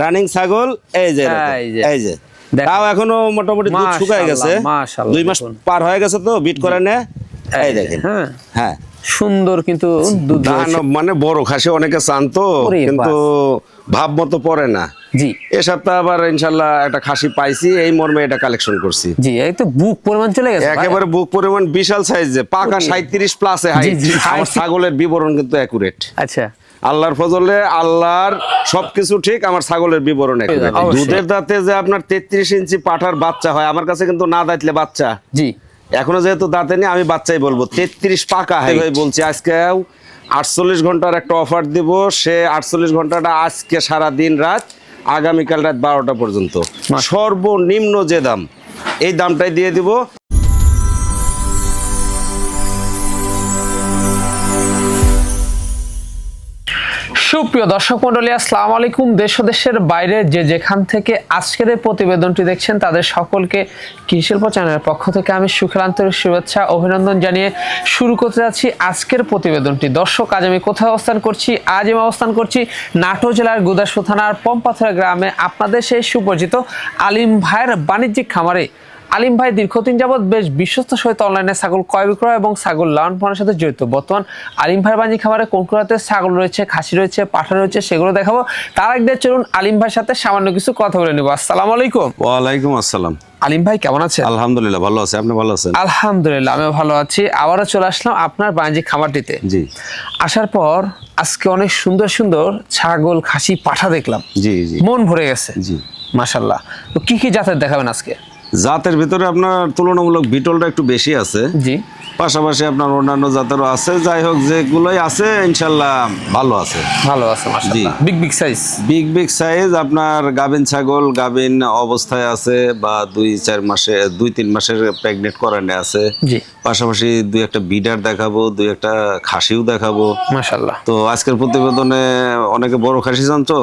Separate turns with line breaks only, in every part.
Running ছাগল এই যে এই যে তাও এখনো মোটামুটি দুধ শুকায় গেছে, 2 মাস পার হয়ে গেছে তো বিট করে না। এই দেখেন হ্যাঁ
সুন্দর কিন্তু দুধ
মানে বড় খাসি অনেকে চান তো, কিন্তু ভাব মতো পড়ে না।
জি
এই সপ্তাহ আবার ইনশাআল্লাহ একটা খাসি পাইছি, এই মর্মে এটা কালেকশন করছি।
জি এই তো বুক পরিমাণ চলে গেছে,
একেবারে বুক পরিমাণ বিশাল সাইজে, পাকা 37 প্লাসে হাইট। আমার ছাগলের বিবরণ কিন্তু অ্যাকুরেট।
আচ্ছা
আল্লাহর ফজলে, আল্লাহর সবকিছু ঠিক, আমার ছাগলের বিবরণ অ্যাকুরেট। দুধের দাঁতে যে আপনার 33 ইঞ্চি পাঠার বাচ্চা হয়, আমার কাছে কিন্তু না দাঁতলে বাচ্চা।
জি
এখনো যেহেতু দাঁতে নেই, আমি বাচ্চাই বলবো 33 পাকা হাইট বলছি। আজকে 48 ঘন্টার একটা অফার দিব, সে 48 ঘন্টাটা আজকে সারা দিন রাত, আগামীকাল রাত 12টা পর্যন্ত সর্বনিম্ন যে দাম, এই দামটাই দিয়ে দিব।
সুপ্রিয় দর্শক মন্ডলী, আসসালামু আলাইকুম। দেশ ও দেশের বাইরে যে যেখান থেকে আজকের এই প্রতিবেদনটি দেখছেন, তাদের সকলকে কৃষি শিল্প চ্যানেলের পক্ষ থেকে আমি সুখের আন্তরিক শুভেচ্ছা অভিনন্দন জানিয়ে শুরু করতে যাচ্ছি আজকের প্রতিবেদনটি। দর্শক, আজ আমি কোথায় অবস্থান করছি? আজ আমি অবস্থান করছি নাটোর জেলার গুদাসপুর থানার পম্পাথুরা গ্রামে, আপনাদের সেই সুপরিচিত আলিম ভাইয়ের বাণিজ্যিক খামারে। আলিম ভাই দীর্ঘদিন যাবৎ বেশ বিশ্বস্ত সহিত অনলাইনে ছাগল ক্রয় বিক্রয় এবং ছাগল লালন পালনের সাথে জড়িত। বর্তমান আলিম ভাইয়ের বাণিজ্যিক খামারে কোন কোন জাতের ছাগল রয়েছে, খাসি রয়েছে, পাঠা রয়েছে, সেগুলো দেখাবো। তার আগে চলুন আলিম ভাইয়ের সাথে সামান্য কিছু কথা বলে নেব। আসসালামু আলাইকুম।
ওয়ালাইকুম আসসালাম।
আলিম ভাই কেমন আছেন?
আলহামদুলিল্লাহ ভালো আছি, আপনি ভালো আছেন?
আলহামদুলিল্লাহ আমিও ভালো আছি। আবারও চলে আসলাম আপনার বাণিজ্যিক খামারটিতে।
জি।
আসার পর আজকে অনেক সুন্দর সুন্দর ছাগল, খাসি, পাঠা দেখলাম।
জি জি,
মন ভরে গেছে।
জি
মাশাআল্লাহ। তো কি কি জাতের দেখাবেন আজকে?
জাতের ভিতরে আপনার তুলনামূলক বিটলটা একটু বেশি আছে,
জি,
পাশাপাশি আপনার অন্যান্য জাতেরও আছে। যাই হোক, যেগুলোই আছে ইনশাল্লাহ ভালো আছে,
ভালো আছে মাশাআল্লাহ। Big big size,
big size. আপনার গাভিন ছাগল গাভিন অবস্থায় আছে, বা 2-3 মাসের প্রেগনেন্ট করানো আছে।
জি,
পাশাপাশি 2-1টা বিডার দেখাবো, 2-1টা খাসিও দেখাবো
মাশাআল্লাহ।
তো আজকের প্রতিবেদনে অনেকে বড় খাসি চান, তো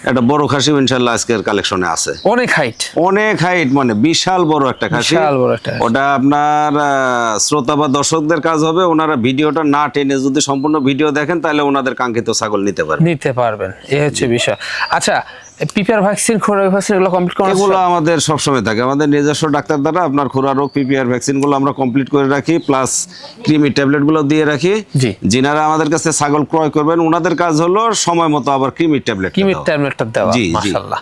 একটা বড় খাসি ইনশাল্লাহ আজকের কালেকশনে আছে।
অনেক হাইট,
মানে বিশাল বড় একটা খাসি। ওটা আপনার শ্রোতা বা দর্শকদের কাজ হবে, ওনারা ভিডিওটা না টেনে যদি সম্পূর্ণ ভিডিও দেখেন, তাহলে ওনাদের কাঙ্ক্ষিত ছাগল নিতে পারবেন। এই হচ্ছে বিষয়। আচ্ছা, পিপিআর ভ্যাকসিন, খোরা ভ্যাকসিন এগুলো কমপ্লিট করা? এগুলো আমাদের সবসময় থাকে, আমাদের নিজস্ব ডাক্তার দ্বারা আপনার খোরা রোগ, পিপিআর ভ্যাকসিনগুলো আমরা কমপ্লিট করে রাখি, প্লাস ক্রিমি ট্যাবলেটগুলো দিয়ে রাখি।
জি।
যিনারা আমাদের কাছে ছাগল ক্রয় করবেন, ওনাদের কাজ হলো সময় মতো আবার ক্রিমি ট্যাবলেটটা দেওয়া।
জি, মাশাআল্লাহ।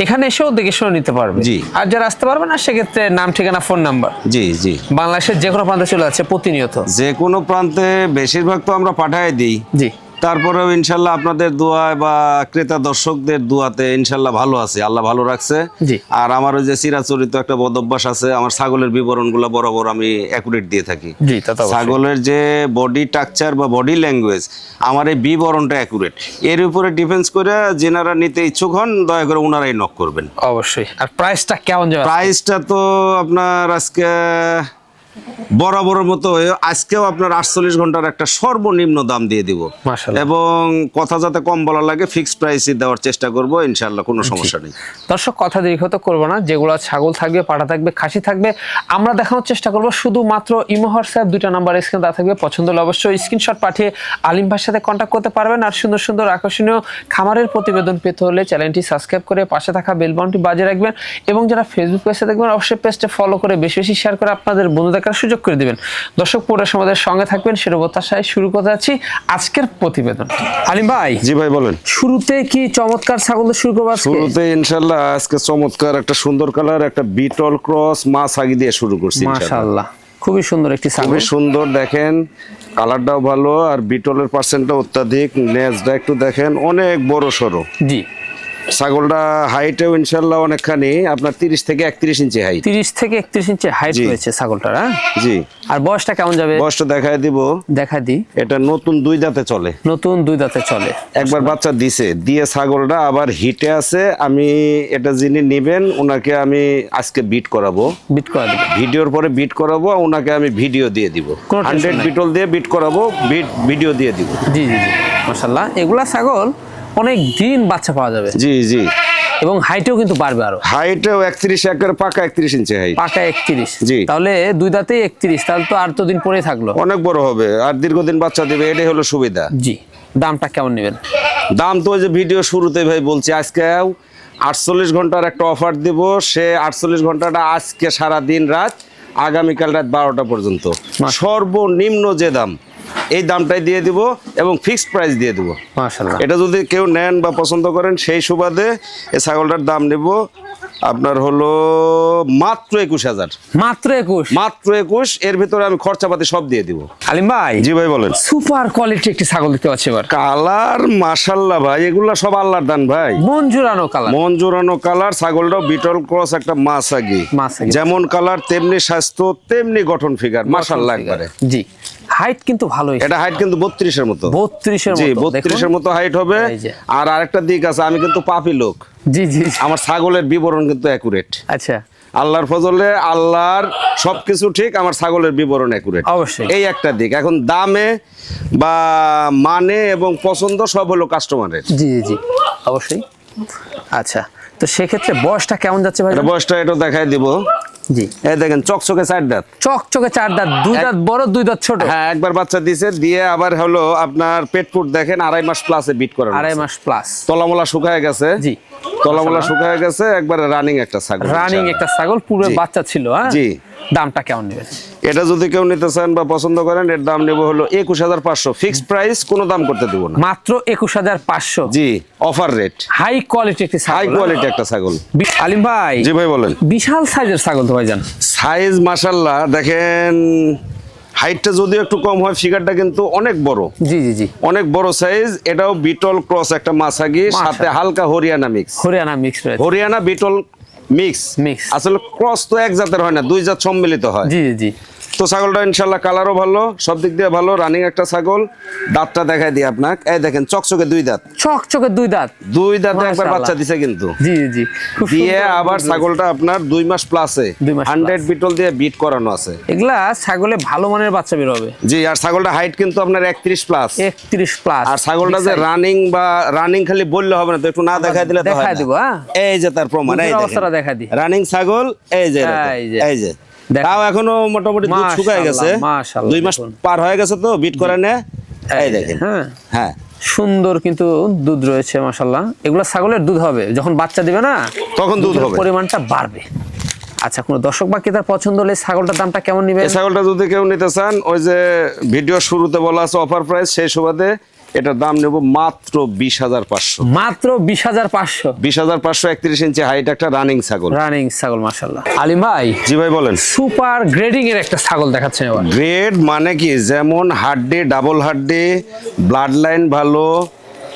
এখানে এসেও দেখে শুনে নিতে পারবে।
জি।
আর যারা আসতে পারবে না, সেক্ষেত্রে নাম, ঠিকানা, ফোন নাম্বার।
জি জি,
বাংলাদেশের যে কোনো প্রান্তে চলে যাচ্ছে প্রতিনিয়ত।
যে কোনো প্রান্তে, বেশিরভাগ তো আমরা পাঠাই দিই।
জি।
তারপরেও ইনশাল্লাহ আপনাদের দোয়ায় বা ক্রেতা দর্শকদের দোয়াতে ইনশাল্লাহ ভালো আছে, আল্লাহ ভালো রাখছে।
জি।
আর আমার ওই যে চিরাচরিত একটা বদ অভ্যাস আছে, আমার ছাগলের বিবরণগুলো বরাবর আমি অ্যাকুরেট দিয়ে থাকি।
জি, তা তো অবশ্যই।
ছাগলের যে বডি স্ট্রাকচার বা বডি ল্যাঙ্গুয়েজ, আমার এই বিবরণটা অ্যাকুরেট। এর উপরে ডিফেন্স করে যেনারা নিতে ইচ্ছুক হন, দয়া করে ওনারাই নক করবেন।
অবশ্যই। আর প্রাইসটা কেমন যাবে?
প্রাইসটা তো আপনার আজকে বরাবরের মতো আজকেও আপনার 48 ঘন্টার একটা সর্বনিম্ন দাম দিয়ে দিব, এবং কথা যাতে কম বলা লাগে, ফিক্সড প্রাইসই দেওয়ার চেষ্টা করব ইনশাআল্লাহ, কোনো সমস্যা নেই।
দর্শক, কথা দীর্ঘত করবো না, যেগুলো ছাগল থাকবে, পাঠা থাকবে, খাসি থাকবে, আমরা দেখানোর চেষ্টা করব। শুধুমাত্র ইমো, হোয়াটসঅ্যাপ 2টা নাম্বার স্ক্রিনে দেওয়া থাকবে। পছন্দ হলে অবশ্যই স্ক্রিনশট পাঠিয়ে আলিম ভাইয়ের সাথে কন্ট্যাক্ট করতে পারবেন। আর সুন্দর সুন্দর আকর্ষণীয় খামারের প্রতিবেদন পেতে হলে চ্যানেলটি সাবস্ক্রাইব করে পাশে থাকা বেল বাটনটি বাজিয়ে রাখবেন, এবং যারা ফেসবুক পেজে দেখবেন, অবশ্যই পেজটা ফলো করে বেশি বেশি শেয়ার করে আপনাদের বন্ধু দেখার সুযোগ করে দিবেন। দর্শক, পুরো সমাজের সঙ্গে থাকবেন, সেটা প্রত্যাশায় শুরু করতে যাচ্ছি আজকের প্রতিবেদন। আলিম ভাই।
জি ভাই বলেন।
শুরুতে কি চমৎকার ছাগল শুরু করব আজকে?
শুরুতে ইনশাআল্লাহ আজকে চমৎকার একটা সুন্দর কালার, একটা বিটল ক্রস মা ছাগি দিয়ে শুরু করছি
মাশাআল্লাহ। খুবই সুন্দর একটি ছাগল,
খুবই সুন্দর, দেখেন কালারটাও ভালো, আর বিটলের পার্সেন্টটা অত্যাধিক, নেজটা একটু দেখেন অনেক বড় সরো।
জি।
ছাগলটা হাইটেও ইনশাআল্লাহ অনেকখানি, আপনার 30 থেকে 31 ইঞ্চি হাইট।
30 থেকে 31 ইঞ্চি হাইট রয়েছে ছাগলটার। হ্যাঁ
জি।
আর বয়সটা কেমন যাবে?
বয়সটা দেখায় দিব, দেখায় দিই। এটা নতুন 2 দাঁতে চলে,
নতুন 2 দাঁতে চলে।
একবার বাচ্চা দিয়ে ছাগলটা আবার হিটে আছে। আমি এটা যিনি নেবেন, ওনাকে আমি আজকে বিট করাবো,
বিট করা দিব,
ভিডিওর পরে বিট করাবো, ওনাকে আমি ভিডিও দিয়ে দিব, 100 বিটল দিয়ে বিট করাবো, ভিডিও দিয়ে দিব।
জি জি জি, মাশাআল্লাহ। এগুলা ছাগল অনেক দিন বাচ্চা পাওয়া যাবে।
জি জি,
এবং হাইটেও কিন্তু বাড়বে, আরো
হাইটেও 31, একের পাকা 31 ইঞ্চি হাইট,
পাকা 31।
জি।
তাহলে 2 দাঁতে 31, তাহলে তো আর তো দিন পরে থাকলো,
অনেক বড় হবে, আর দীর্ঘদিন বাচ্চা দিবে, এটাই হলো সুবিধা।
জি। দামটা কেমন নেবেন?
দাম তো ওই যে ভিডিও শুরুতে ভাই বলছি, আজকে 48 ঘন্টার একটা অফার দিব। সে 48 ঘন্টাটা আজকে সারা দিন রাত, আগামীকাল রাত 12টা পর্যন্ত সর্বনিম্ন যে দাম এই দামটাই দিয়ে দিব এবং ফিক্সড প্রাইস দিয়ে দিব।
মাশাআল্লাহ।
এটা যদি কেউ নেন বা পছন্দ করেন সেই সুবাদে এই ছাগলটার দাম নেব আপনার হলো মাত্র 21,000।
মাত্র 21?
মাত্র 21। এর ভিতরে আমি খরচাপাতি সব দিয়ে দিব।
আলিম ভাই,
জি ভাই বলেন।
সুপার কোয়ালিটি একটি ছাগল দেখতে পাচ্ছি এবার।
কালার মাশাআল্লাহ ভাই, এগুলা সব আল্লাহর দান ভাই।
মন জোড়ানো কালার।
মন জোড়ানো কালার। ছাগলটাও বিটল ক্রস একটা মাসাগি। যেমন কালার তেমনি স্বাস্থ্য তেমনি গঠন ফিগার মাশাআল্লাহ একবারে।
জি। হাইট কিন্তু ভালোই।
এটা হাইট কিন্তু 32 এর মতো।
32 এর মতো।
জি 32 এর মতো হাইট হবে। আর আরেকটা দিক আছে, আমি কিন্তু পাপী লোক।
জি জি।
আমার ছাগলের বিবরণ কিন্তু অ্যাকুরেট।
আচ্ছা।
আল্লাহর ফজলে আল্লাহর সবকিছু ঠিক, আমার ছাগলের বিবরণ অ্যাকুরেট।
অবশ্যই।
এই একটা দিক। এখন দামে বা মানে এবং পছন্দ সব হলো কাস্টমারের।
জি জি অবশ্যই। আচ্ছা, তো সেক্ষেত্রে বয়সটা কেমন যাচ্ছে ভাই?
বয়সটা এটা দেখাই দিব।
জি।
এই দেখেন চকচকে 4 দাঁত।
চকচকে 4 দাঁত। 2 দাঁত বড়, 2 দাঁত ছোট।
হ্যাঁ, একবার বাচ্চা দিয়েছে, দিয়ে আবার হলো আপনার পেট ফুট দেখেন 2.5 মাস প্লাসে বিট করানো।
2.5 মাস প্লাস।
তলামলা শুকায় গেছে।
জি।
তলামলা শুকায় গেছে, একবারে রানিং একটা ছাগল।
রানিং একটা ছাগল, পুরো বাচ্চা ছিল। হ্যাঁ
জি।
দামটা কেমন নেবেন?
এটা যদি কেউ নিতে চান বা পছন্দ করেন, এর দাম নেব হলো 21,500। ফিক্সড প্রাইস, কোনো দাম করতে দেব না।
মাত্র 21,500।
জি, অফার রেট।
হাই কোয়ালিটি একটি ছাগল।
হাই কোয়ালিটি একটা ছাগল।
আলিম ভাই।
জি ভাই বলেন।
বিশাল সাইজের ছাগল তো ভাইজান।
সাইজ মাশাআল্লাহ দেখেন, হাইটটা যদিও একটু কম হয়, ফিগারটা কিন্তু অনেক বড়।
জি জি জি।
অনেক বড় সাইজ। এটাও বিটল ক্রস একটা মাসাগি, সাথে হালকা হরিয়ানা মিক্স।
হরিয়ানা মিক্স রয়েছে।
হরিয়ানা বিটল মিক্স। আসলে ক্রস তো এক জাতের হয় না, 2 জাত সম্মিলিত হয়।
জি জি।
তো ছাগলটা ইনশাআল্লাহ কালারও ভালো, সব দিক দিয়ে ভালো, রানিং একটা ছাগল। দাঁতটা দেখাই দিই আপনাকে। এই দেখেন চকচকে 2 দাঁত।
চকচকে 2 দাঁত।
2 দাঁতে একবার বাচ্চা দিছে কিন্তু।
জি জি।
দিয়ে আবার ছাগলটা আপনার 2 মাস প্লাসে 100 বিটল দিয়ে বিট করানো আছে।
এগুলা ছাগলে ভালো মানের বাচ্চা বের হবে।
জি। আর ছাগলটা হাইট কিন্তু আপনার 31 প্লাস।
31 প্লাস।
আর ছাগলটা যে রানিং বা রানিং খালি বললে হবে না, তো একটু না দেখাই দিলে তো হয় না।
দেখাই দিব। হ্যাঁ,
এই যে তার প্রমাণ। এই
অবস্থাটা দেখাই দি।
রানিং ছাগল। এই যে এই যে তাও এখনো মোটামুটি দুধ শুকায় গেছে। 2 মাস পার হয়ে গেছে তো বিট করে নে। এই দেখেন।
হ্যাঁ
হ্যাঁ,
সুন্দর কিন্তু দুধ রয়েছে মাশাআল্লাহ। এগুলা ছাগলের দুধ হবে, যখন বাচ্চা দিবে না
তখন দুধ হবে,
পরিমাণটা বাড়বে। আচ্ছা, কোন দর্শক বা ক্রেতার পছন্দ হলে ছাগলটার দামটা কেমন নেবেন?
এই ছাগলটা যদি কেউ নিতে চান, ওই যে ভিডিও শুরুতে বলা আছে অফার প্রাইস, সেই সুবাদে এটার দাম নেব মাত্র 20,500।
মাত্র 20,500।
20,500। 31 ইঞ্চি হাইট একটা রানিং ছাগল।
রানিং ছাগল মাশাআল্লাহ। আলিম ভাই।
জি ভাই বলেন।
সুপার গ্রেডিং এর একটা ছাগল দেখাচ্ছেন এবার।
গ্রেড মানে কি, যেমন হাড্ডি, ডাবল হাড্ডি, ব্লাড লাইন ভালো,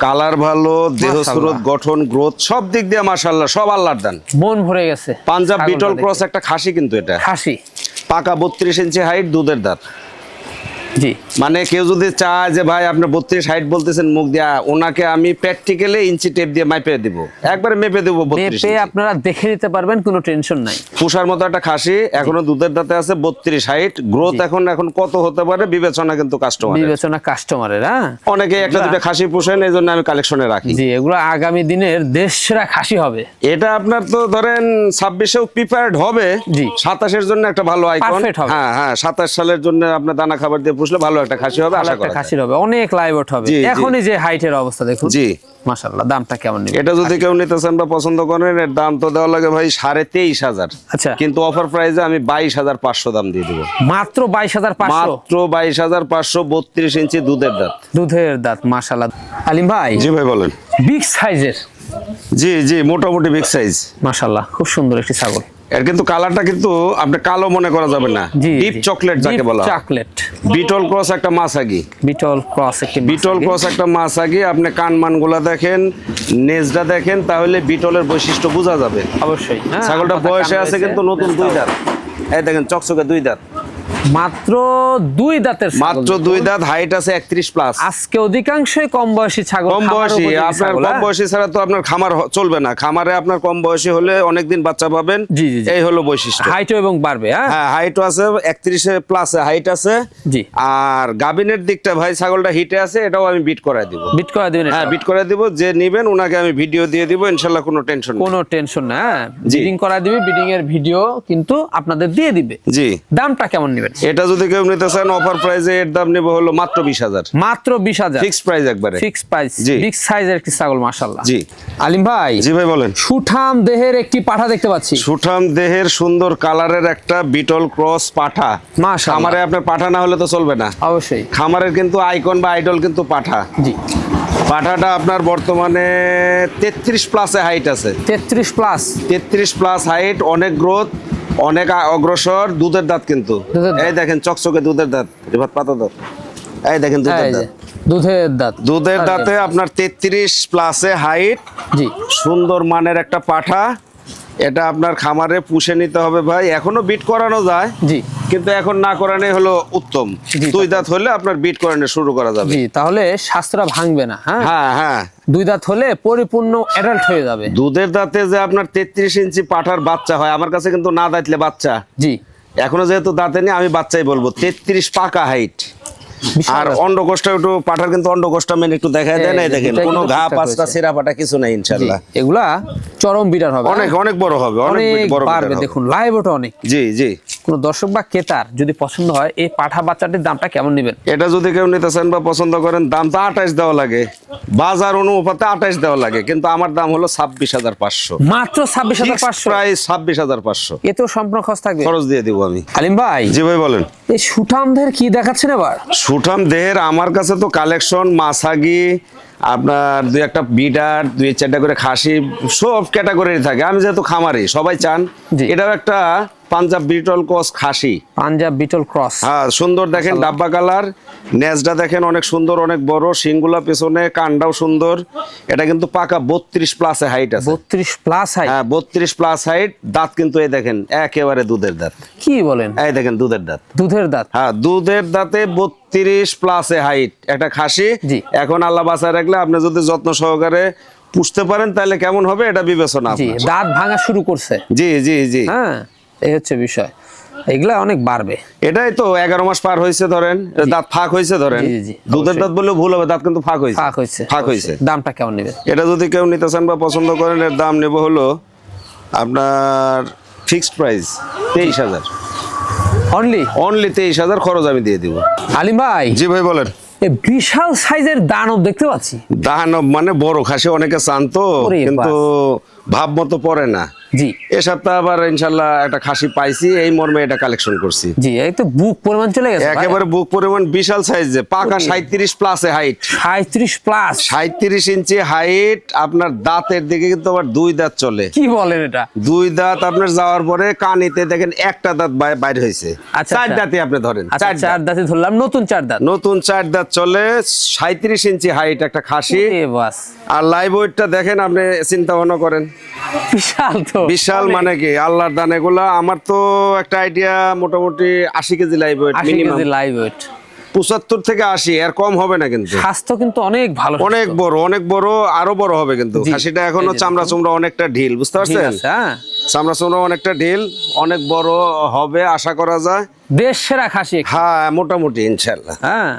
কালার ভালো, দেহ স্রোত, গঠন, গ্রোথ সব দিক দিয়ে মাশাআল্লাহ সব আল্লাহর দান।
মন ভরে গেছে।
পাঞ্জাব বিটল ক্রস একটা খাসি কিন্তু এটা।
খাসি।
পাকা 32 ইঞ্চি হাইট, দুধের দাঁত।
জি।
মানে কেউ যদি চায় যে ভাই আপনি 32 হাইট বলতেছেন মুখ দিয়া, ওনাকে আমি প্র্যাকটিক্যালি ইঞ্চি টেপ দিয়ে মাইপে দেব, একবারে মেপে দেব 32 ইঞ্চি।
আপনারা দেখে নিতে পারবেন, কোনো টেনশন নাই।
পুষার মতো একটা খাসি, এখনো দুধের দাঁতে আছে, 32 হাইট। গ্রোথ এখন কত হতে পারে বিবেচনা কিন্তু
কাস্টমারের। হ্যাঁ,
অনেকে একটা দুটো খাসি পুষেন, এই জন্য আমি কালেকশনে রাখি।
জি, এগুলো আগামী দিনের দেশ সেরা খাসি হবে।
এটা আপনার তো ধরেন 26-এও প্রিপেয়ার্ড হবে।
জি।
27-এর জন্য একটা ভালো আইকন। হ্যাঁ হ্যাঁ, 27 সালের জন্য আপনার দানা খাবার দিয়ে পুষলে ভালো একটা খাসি হবে, আশা করা
খাসি হবে, অনেক লাইভট হবে। এখনই যে হাইটের অবস্থা দেখুন। জি মাশাআল্লাহ। দামটা কেমন নেবেন?
এটা যদি কেউ নিতে চান বা পছন্দ করেন, এর দাম তো দেওয়া লাগে ভাই 23,500।
আচ্ছা,
কিন্তু অফার প্রাইসে আমি 22,500 দাম দিয়ে দেব।
মাত্র 22,500।
মাত্র 22,500। 32 ইঞ্চি দুধের দাঁত।
দুধের দাঁত মাশাআল্লাহ। আলিম ভাই।
জি ভাই বলেন।
বিগ সাইজের।
জি জি, মোটামুটি বিগ সাইজ
মাশাআল্লাহ, খুব সুন্দর একটি ছাগল।
এর কিন্তু কালারটা কিন্তু আপনি কালো মনে করা যাবে না, ডিপ চকলেট যাকে বলা হয়।
চকলেট।
বিটল ক্রস একটা মাসাগি।
বিটল ক্রস একটা
মাসাগি। আপনি কানমানগুলা দেখেন, নেজটা দেখেন, তাহলে বিটলের বৈশিষ্ট্য বোঝা যাবে
অবশ্যই।
ছাগলটা বয়সে আছে কিন্তু নতুন 2 দাঁত। এই দেখেন চকচকে 2 দাঁত।
মাত্র 2 দাঁতের।
মাত্র 2 দাঁত, হাইট আছে 31 প্লাস।
আজকে অধিকাংশই কম বয়সী ছাগল।
কম বয়সী, আপনার কম বয়সী ছাড়া তো আপনার খামার চলবে না। খামারে আপনার কম বয়সী হলে অনেকদিন বাচ্চা পাবেন।
জি জি,
এই হলো বৈশিষ্ট্য।
হাইটও এবং বাড়বে।
হ্যাঁ, হাইটও আছে 31 প্লাসে হাইট আছে।
জি।
আর গাবিনের দিকটা ভাই ছাগলটা হিটে আছে, এটাও আমি বিট করায় দিব।
বিট করে দিবেন?
হ্যাঁ, বিট করে দিব। যে নেবেন ওনাকে আমি ভিডিও দিয়ে দিব, ইনশাআল্লাহ কোনো টেনশন না। বিডিং করা দিবে, বিডিং এর ভিডিও কিন্তু আপনাদের দিয়ে দিবে।
জি। দামটা কেমন নেবেন?
এটা যদি কেউ নিতে চান অফার প্রাইসে এর দাম নেব হলো মাত্র 20,000।
মাত্র 20,000
ফিক্স প্রাইস একবারে।
Fix price. বিগ সাইজের একটি ছাগল মাশাআল্লাহ।
জি
আলিম ভাই।
জি ভাই বলেন।
সুঠাম দেহের একটি পাঠা দেখতে পাচ্ছি।
সুঠাম দেহের সুন্দর কালারের একটা বিটল ক্রস পাঠা।
মাশাআল্লাহ।
খামারে আপনার পাঠা না হলে তো চলবে না।
অবশ্যই।
খামারের কিন্তু আইকন বা আইডল কিন্তু পাঠা।
জি।
পাঠাটা আপনার বর্তমানে 33 প্লাসে হাইট আছে।
33 প্লাস।
33 প্লাস হাইট, অনেক গ্রোথ, অনেক অগ্রসর, দুধের দাঁত কিন্তু। এই দেখেন চকচকে দুধের দাঁত। এবার পাতা দাঁত, এই দেখেন দুধের দাঁত।
দুধের দাঁত।
দুধের দাঁতে আপনার 33 প্লাসে হাইট।
জি।
সুন্দর মানের একটা পাঠা। এটা আপনার খামারে পুষে নিতে হবে ভাই। এখনো বিট করানো যায়।
জি।
কিন্তু এখন না করানোই হলো উত্তম। 2 দাঁত হলে আপনার বিট করানো শুরু করা যাবে।
জি, তাহলে স্বাস্থ্যটা ভাঙবে না। হ্যাঁ
হ্যাঁ হ্যাঁ।
2 দাঁত হলে পরিপূর্ণ অ্যাডাল্ট হয়ে যাবে।
দুধের দাঁতে যে আপনার 33 ইঞ্চি পাঠার বাচ্চা হয়, আমার কাছে কিন্তু না দাঁতলে বাচ্চা।
জি।
এখনো যেহেতু দাঁতে নেই, আমি বাচ্চাই বলবো। 33 পাকা হাইট। আর অন্ডকোষটা একটু পাঠার কিন্তু অন্ডকোষটা মেন একটু দেখায় দেন। এই দেখেন কোনো ঘা পাঁচটা সিরা পাটা কিছু নাই ইনশাআল্লাহ।
এগুলা চরম বিটার হবে।
অনেক অনেক বড় হবে, অনেক বড়
পারবে। দেখুন লাইভ ওটা অনেক।
জি জি।
কোন দর্শক বা ক্রেতার যদি পছন্দ হয়, এই পাঠা বাচ্চাটির দামটা কেমন নেবেন?
এটা যদি কেউ নিতে চান বা পছন্দ করেন, দাম তো 28 দেওয়া লাগে, বাজার অনুপাতে 28 দেওয়া লাগে, কিন্তু আমার দাম হলো 26,500।
মাত্র 26,500।
প্রাইস 26,500।
এতেও সম্পূর্ণ খরচ থাকবে।
খরচ দিয়ে দিব আমি।
আলিম ভাই।
জি ভাই বলেন।
এই সুঠামদের কি দেখাচ্ছেন এবার?
সুঠাম দেহের আমার কাছে তো কালেকশন মাসাগি, আপনার 2-1টা বিডার, 2-4টা করে খাসি, সব ক্যাটাগরির থাকে। আমি যেহেতু খামারি, সবাই চান। এটাও একটা পাঞ্জাব বিটল ক্রস খাসি।
পাঞ্জাব বিটল ক্রস।
হ্যাঁ সুন্দর দেখেন, ডাব্বা কালার, নেজটা দেখেন অনেক সুন্দর, অনেক বড়, শিংগুলা পেছনে, কান্ডাও সুন্দর। এটা কিন্তু পাকা 32 প্লাসে হাইট আছে।
32 প্লাস হাইট।
হ্যাঁ 32 প্লাস হাইট। দাঁত কিন্তু এই দেখেন একেবারে দুধের দাঁত।
কি বলেন?
এই দেখেন দুধের দাঁত।
দুধের দাঁত।
হ্যাঁ দুধের দাঁতে 32 প্লাসে হাইট একটা খাসি। এখন আল্লাহ বাঁচায় রাখলে আপনি যদি যত্ন সহকারে পুষতে পারেন তাহলে কেমন হবে এটা বিবেচনা।
জি, দাঁত ভাঙা শুরু করছে।
জি জি জি।
হ্যাঁ এই হচ্ছে বিষয়। এগুলা অনেক বাড়বে।
এটাই তো 11 মাস পার হয়েছে ধরেন, দাঁত ফাঁক হয়েছে ধরেন। দুধের দাঁত বললে ভুল হবে, দাঁত কিন্তু ফাঁক হয়েছে। ফাঁক হয়েছে।
দামটা কেমন নেবেন?
এটা যদি কেউ নিতে চান বা পছন্দ করেন, এর দাম নেব হলো আপনার ফিক্সড প্রাইস 23,000।
অনলি
23,000 খরচ আমি দিয়ে দিব।
আলিম ভাই।
জি ভাই বলেন।
বিশাল সাইজের দানব দেখতে পাচ্ছি।
দানব মানে বড় খাসি, অনেকে চান তো, কিন্তু ভাব মতো পড়ে না।
জি।
এই সপ্তাহে আবার ইনশাআল্লাহ একটা খাসি পাইছি, এই মর্মে এটা কালেকশন করছি।
জি, এই তো বুক পরিমাণ চলে গেছে
একেবারে বুক পরিমাণ, বিশাল সাইজে, পাকা 37 প্লাসে হাইট।
37 প্লাস।
37 ইঞ্চি হাইট। আপনার দাঁতের দিকে কিন্তু আবার 2 দাঁত চলে।
কি বলেন এটা? 2
দাঁত আপনার যাওয়ার পরে কানিতে দেখেন একটা দাঁত বাইরে হয়েছে। 4 দাঁতে আপনি ধরেন।
4 দাঁতে ধরলাম, নতুন 4 দাঁত।
নতুন 4 দাঁত চলে, 37 ইঞ্চি হাইট একটা খাসি।
বাস।
আর লাইভ ওয়েটটা দেখেন, আপনি চিন্তা ভাবনা করেন।
বিশাল তো।
বিশাল মানে কি আল্লাহর দান এগুলা। আমার তো একটা আইডিয়া, মোটামুটি 80 KG live weight.
80 KG live weight.
75 থেকে 80, এর কম হবে না কিন্তু।
স্বাস্থ্য কিন্তু অনেক ভালো,
অনেক বড়, অনেক বড়, আরো বড় হবে কিন্তু। খাসিটা এখনো চামড়া চুমড়া অনেকটা ঢিল, বুঝতে পারছেন? চামড়া চুমড়া অনেকটা ঢিল, অনেক বড় হবে আশা করা যায়।
দেশ সেরা খাসি।
হ্যাঁ মোটামুটি ইনশাআল্লাহ।
হ্যাঁ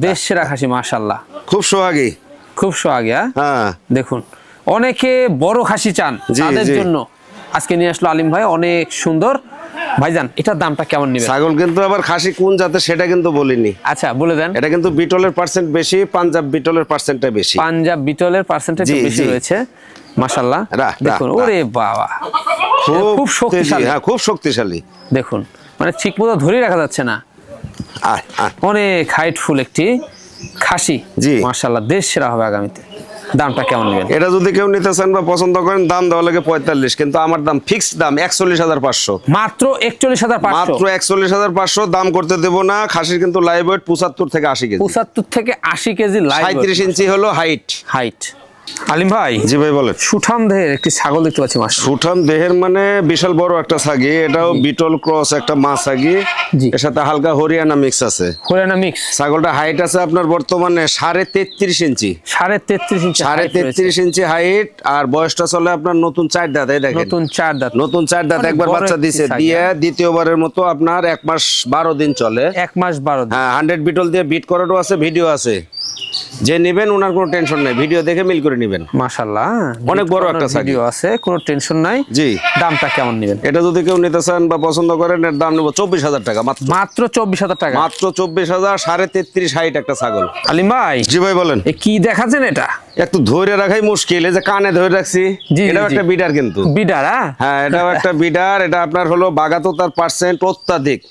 দেশ সেরা খাসি মাশাআল্লাহ।
খুব সোহাগী,
খুব সোহাগী। হ্যাঁ দেখুন, অনেকে বড় খাসি চান, তাদের জন্য আজকে নিয়ে আসলো আলিম ভাই অনেক সুন্দর। ভাইজান এটার দামটা কেমন নেবেন?
ছাগল কিন্তু আবার খাসি কোন জাতের সেটা কিন্তু বলিনি।
আচ্ছা বলে দেন।
এটা কিন্তু বিটলের পার্সেন্ট বেশি, পাঞ্জাব বিটলের পার্সেন্টটা বেশি।
পাঞ্জাব বিটলের পার্সেন্টেজ বেশি রয়েছে মাশাআল্লাহ। দেখুন ওরে বাবা, খুব শক্তিশালী।
হ্যাঁ খুব শক্তিশালী।
দেখুন মানে ঠিকমতো ধরে রাখা যাচ্ছে না। অনেক হাইটফুল একটি খাসি। জি মাশাআল্লাহ, দেশ সেরা হবে আগামীতে। দামটা কেমন নেবেন?
এটা যদি কেউ নিতে চান বা পছন্দ করেন, দাম দেওয়া লাগে 45, কিন্তু আমার দাম ফিক্সড দাম 41,500।
মাত্র 41,500।
মাত্র 41,500। দাম করতে দেব না। খাসির কিন্তু লাইভ ওয়েট 75 থেকে 80 কেজি।
75 থেকে 80 কেজি লাইভ ওয়েট।
37 ইঞ্চি হলো হাইট।
আলিম ভাই।
জি ভাই বলেন।
সুঠাম দেহের একটি ছাগল দেখতে পাচ্ছি।
সুঠাম দেহের মানে বিশাল বড় একটা ছাগি। এটাও বিটল ক্রস একটা মা ছাগি, এর সাথে হালকা হরিয়ানা মিক্স আছে।
হরিয়ানা মিক্স।
ছাগলটা হাইট আছে আপনার বর্তমানে 33.5 ইঞ্চি।
33.5 ইঞ্চি।
33.5 ইঞ্চি হাইট। আর বয়সটা চলে আপনার নতুন 4 দাঁত। এই দেখেন
নতুন 4 দাঁত।
নতুন 4 দাঁত। একবার বাচ্চা দিছে, দিয়ে দ্বিতীয়বারের মতো আপনার 1 মাস 12 দিন চলে।
1 মাস 12 দিন।
হ্যাঁ 100 বিটল দিয়ে বিট করারও আছে, ভিডিও আছে। যে নেবেন ওনার কোনো টেনশন নাই, ভিডিও দেখে মিল করে নেবেন।
মাশাআল্লাহ,
অনেক বড় একটা ছাগল
ভিডিও আছে, কোনো টেনশন নাই।
জি।
দামটা কেমন নেবেন?
এটা যদি কেউ নিতে চান বা পছন্দ করেন, এর দাম নেব 24,000 টাকা মাত্র।
মাত্র 24,000 টাকা?
মাত্র 24,000, 33.5 হাইট একটা ছাগল।
আলিম ভাই।
জি ভাই বলেন।
এ কি দেখাচ্ছেন এটা?
একটু ধরে রাখাই মুশকিল, এই যে কানে ধরে রাখছি। এটাও একটা বিডার কিন্তু।
বিডার?
হ্যাঁ, এটাও একটা বিডার। এটা আপনার হলো 72% অত্যাধিক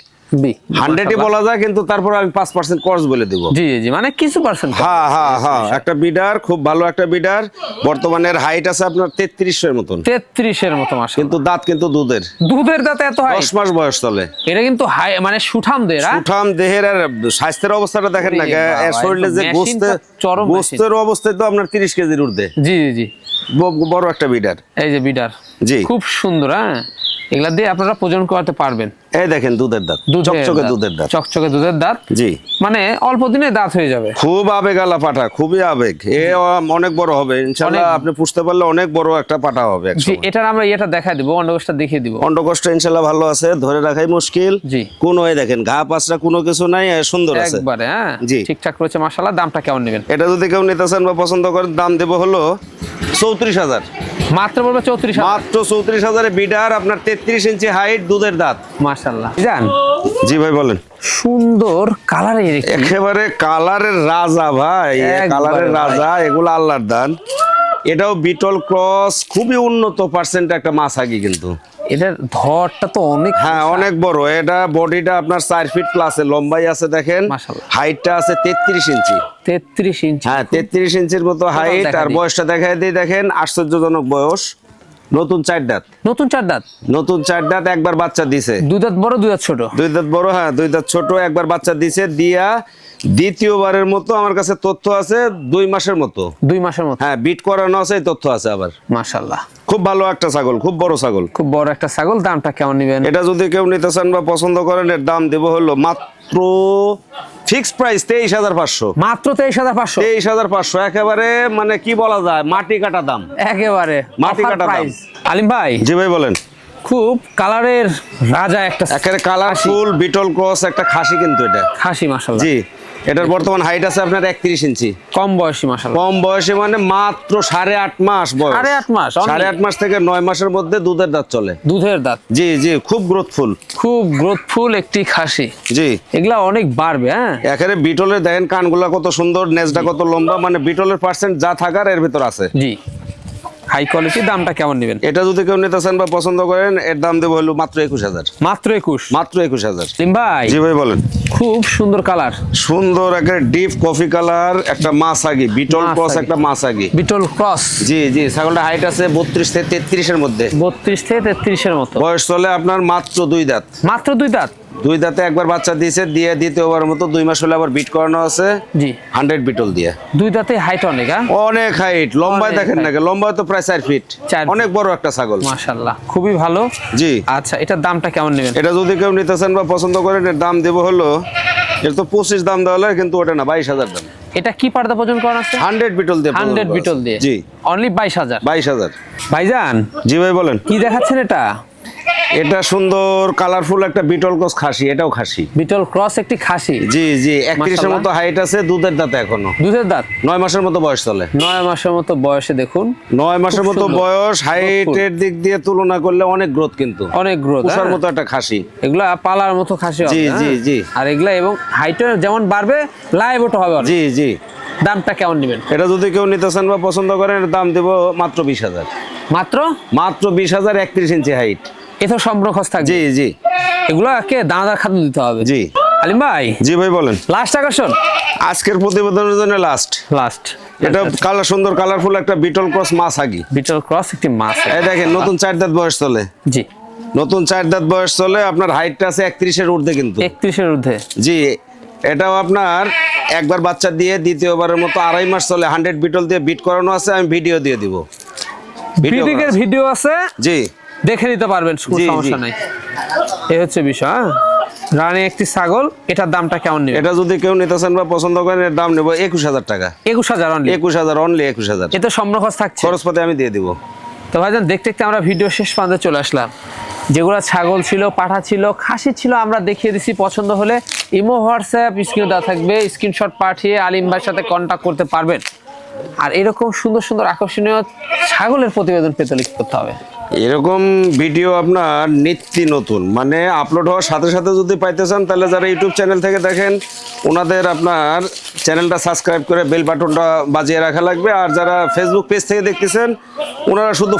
100ই বলা যায়, কিন্তু তারপর আমি 5% কর্স বলে দেব।
জি জি, মানে কিছু পার্সেন্ট।
হ্যাঁ হ্যাঁ হ্যাঁ, একটা বিডার, খুব ভালো একটা বিডার। বর্তমানে এর হাইট আছে আপনার 33 এর মতন। 33
এর মতো মাস,
কিন্তু দাঁত কিন্তু দুধের।
দুধের দাঁত এত হাই?
10 মাস বয়স চলে।
এটা কিন্তু হাই মানে সুঠাম দেহের।
সুঠাম দেহের। আর স্বাস্থ্যের অবস্থাটা দেখেন না, এর শরীরে যে গোস্তের অবস্থা তো আপনার 30 কেজির ঊর্ধ্বে।
জি জি,
বড় একটা বিডার।
এই যে বিডার,
জি,
খুব সুন্দর। হ্যাঁ, এগুলা দিয়ে আপনারা প্রজনন করাতে পারবেন।
এই দেখেন দুধের দাঁত, চকচকে দুধের দাঁত,
চকচকে দুধের দাঁত।
জি,
মানে অল্প দিনে দাঁত হয়ে যাবে।
খুব আবেগালা পাঠা, খুবই আবেগ। এ অনেক বড় হবে ইনশাআল্লাহ, আপনি পুষতে পারলে অনেক বড় একটা পাঠা হবে।
জি, এটার আমরা এটা দেখাই দিব, অন্ডকোষটা দেখিয়ে দিব।
অন্ডকোষ ইনশাআল্লাহ ভালো আছে, ধরে রাখাই মুশকিল।
জি,
কোনো এই দেখেন ঘা পাঁচরা কোনো কিছু নাই, সুন্দর আছে
একবারে। হ্যাঁ,
জি,
ঠিকঠাক রয়েছে মাশাআল্লাহ। দামটা কেমন নেবেন?
এটা যদি কেউ নিতে চান বা পছন্দ করেন, দাম দেব হলো 34,000।
মাত্র বলবো 34,000?
মাত্র 34,000 এ বিডার, আপনার 33 ইঞ্চি হাইট, দুধের দাঁত।
মাশাআল্লাহ। জান।
জি ভাই বলেন।
সুন্দর কালারের,
একেবারে কালারের রাজা ভাই, কালারের রাজা। এগুলো আল্লাহর দান। এটাও বিটল ক্রস, খুবই উন্নত পার্সেন্ট একটা মাছাগি কিন্তু।
এটার ধরটা তো অনেক,
হ্যাঁ অনেক বড়। এটা বডিটা আপনার 4 ফিট প্লাসে লম্বাই আছে দেখেন। হাইটটা আছে 33 ইঞ্চি।
33 ইঞ্চি?
হ্যাঁ, 33 ইঞ্চির মতো হাইট। আর বয়সটা দেখাই দিই, দেখেন আশ্চর্যজনক বয়স। নতুন 4 দাঁত।
নতুন 4 দাঁত?
নতুন 4 দাঁত, একবার বাচ্চা দিছে।
2 দাঁত বড় 2 দাঁত ছোট?
2 দাঁত বড়, হ্যাঁ 2 দাঁত ছোট। একবার বাচ্চা দিছে, দিয়া দ্বিতীয়বারের মতো আমার কাছে তথ্য আছে 2 মাসের মতো।
2 মাসের মতো?
হ্যাঁ, বিট করানো আছে, তথ্য আছে আবার।
মাশাআল্লাহ,
খুব ভালো একটা ছাগল, খুব বড় ছাগল।
খুব বড় একটা ছাগল। দামটা কেমন নেবেন?
এটা যদি কেউ নিতে চান বা পছন্দ করেন, এর দাম দেব হলো মাত্র ফিক্সড প্রাইস 23,500।
মাত্র 23,500?
23,500, একেবারে মানে কি বলা যায়, মাটি কাটা দাম।
একেবারে
মাটি কাটা দাম।
আলিম ভাই।
জি ভাই বলেন।
খুব কালারের রাজা একটা,
একেবারে কালারফুল বিটল ক্রস একটা খাসি কিন্তু এটা।
খাসি মাশাআল্লাহ।
জি, এটার বর্তমান হাইট আছে আপনার 31 ইঞ্চি।
কম বয়সী মাশাআল্লাহ।
কম বয়সী মানে মাত্র 8.5 মাস বয়স।
8.5 মাস?
8.5 মাস থেকে 9 মাসের মধ্যে দুধের দাঁত চলে।
দুধের দাঁত?
জি জি, খুব গ্রোথফুল।
খুব গ্রোথফুল একটি খাসি।
জি,
এগুলা অনেক বাড়বে। হ্যাঁ,
একেবারে বিটলের দেখেন কানগুলা কত সুন্দর, নেজটা কত লম্বা, মানে বিটলের পার্সেন্ট যা থাকার এর ভিতর আছে।
জি, হাই কোয়ালিটি। দামটা কেমন নেবেন?
এটা যদি কেউ নিতে চান বা পছন্দ করেন, এর দাম দেবো হলো মাত্র 21,000।
মাত্র 21?
মাত্র 21,000।
লিম ভাই।
জি ভাই বলেন।
খুব সুন্দর কালার,
সুন্দর একটা ডিপ কফি কালার একটা মাছাগি, বিটল ক্রস একটা মাছাগি।
Beetle cross?
জি জি, ছাগলটা হাইট আছে 32 থেকে 33 এর মধ্যে।
32 থেকে 33 এর মতো।
বয়স চলে আপনার মাত্র 2 দাঁত।
মাত্র 2 দাঁত?
2 দাঁতে একবার বাচ্চা দিয়েছে, দিয়ে দ্বিতীয়বার মতো 2 মাস হলে আবার বিট করানো আছে।
জি,
100 বিটল দিয়ে।
2 দাঁতে হাইট অনেক?
অনেক হাইট, লম্বায় দেখেন না, লম্বায় তো প্রায় 4 ফিট। অনেক বড় একটা ছাগল
মাশাআল্লাহ, খুবই ভালো।
জি।
আচ্ছা, এটার দামটা কেমন নেবেন?
এটা যদি কেউ নিতে চান বা পছন্দ করেন, এর দাম দেব হলো, এর তো 25 দাম দেওয়া হলো, কিন্তু ওটা না, 22,000 দাম।
এটা কি পার্দা প্রজনন করানো আছে?
100 বিটল দিয়ে।
100 বিটল দিয়ে?
জি,
অনলি 22,000?
22,000।
ভাইজান।
জি ভাই বলেন।
কি দেখাচ্ছেন এটা?
এটা সুন্দর কালারফুল একটা বিটল ক্রস খাসি। এটাও খাসি,
বিটল ক্রস একটি খাসি।
জি জি, 31 এর মতো হাইট আছে, দুধের দাঁত এখনো।
দুধের দাঁত?
9 মাসের মতো বয়স চলে।
9 মাসের মতো বয়সে দেখুন,
9 মাসের মতো বয়স। হাইটের দিক দিয়ে তুলনা করলে অনেক গ্রোথ, কিন্তু
অনেক গ্রোথ।
পুষার মতো একটা খাসি।
এগুলা পালার মতো খাসি হবে।
জি জি জি।
আর এগুলা এবং হাইটে যেমন বাড়বে, লাইভও হবে।
জি জি।
দামটা কেমন নেবেন?
এটা যদি কেউ নিতে চান বা পছন্দ করেন, এর দাম দেব মাত্র 20,000।
মাত্র?
মাত্র 20,000, 31 ইঞ্চি হাইট।
এত সম্পূর্ণ খরচ থাকবে?
জি জি।
এগুলাকে দানাদার খাদ্য দিতে হবে।
জি।
আলিম ভাই।
জি ভাই বলেন।
লাস্ট আকর্ষণ
আজকের প্রতিবেদনের জন্য লাস্ট। এটা কালার সুন্দর কালারফুল একটা বিটল ক্রস মাছাগি।
বিটল ক্রস একটি মাছ।
এই দেখেন নতুন 4 দাঁত বয়স চলে।
জি,
নতুন 4 দাঁত বয়স চলে। আপনার হাইটটা আছে 31 এর ঊর্ধ্বে কিন্তু।
31 এর ঊর্ধ্বে?
জি। এটাও আপনার একবার বাচ্চা দিয়ে দ্বিতীয়বারের মতো 2.5 মাস চলে। 100 বিটল দিয়ে বিট করানো আছে, আমি ভিডিও দিয়ে দিব।
ব্রিডিংয়ের ভিডিও আছে?
জি,
দেখে নিতে পারবেন, কোনো সমস্যা নাই। এই হচ্ছে বিষয়। রানী একটি ছাগল। এটার দামটা কেমন নেবেন?
এটা যদি কেউ নিতে চান বা পছন্দ করেন, এর দাম নেব 21,000 টাকা।
21,000 অনলি?
21,000 অনলি, 21,000।
এতে সম্পূর্ণ খরচ থাকছে?
খরচপাতি আমি দিয়ে দিব।
তো ভাইজান, দেখতে দেখতে আমরা ভিডিও শেষ পর্যন্ত চলে আসলাম। যেগুলো ছাগল ছিল, পাঠা ছিল, খাসি ছিল, আমরা দেখিয়ে দিছি। পছন্দ হলে ইমো, হোয়াটসঅ্যাপ স্ক্রিনে দেওয়া থাকবে, স্ক্রিনশট পাঠিয়ে আলিম ভাইয়ের সাথে কন্ট্যাক্ট করতে পারবেন। আর এরকম সুন্দর সুন্দর আকর্ষণীয় ছাগলের প্রতিবেদন পেতে কি করতে হবে?
এরকম ভিডিও আপনার নিত্য নতুন, মানে আপলোড হওয়ার সাথে সাথে যদি পাইতে চান, তাহলে যারা ইউটিউব চ্যানেল থেকে দেখেন ওনাদের আপনার চ্যানেলটা সাবস্ক্রাইব করে বেল বাটনটা বাজিয়ে রাখা লাগবে। আর যারা ফেসবুক পেজ থেকে দেখতেছেন ওনারা শুধু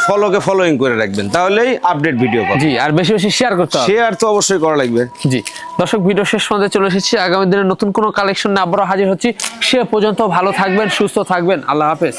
ফলোইং করে রাখবেন, তাহলেই আপডেট ভিডিও পাবেন।
জি, আর বেশি বেশি শেয়ার করতে হবে।
শেয়ার তো অবশ্যই করা লাগবে।
জি দর্শক, ভিডিও শেষ পর্যন্ত চলে এসেছি। আগামী দিনে নতুন কোনো কালেকশন নিয়ে আবারও হাজির হচ্ছি। সে পর্যন্ত ভালো থাকবেন, সুস্থ থাকবেন। আল্লাহ হাফেজ।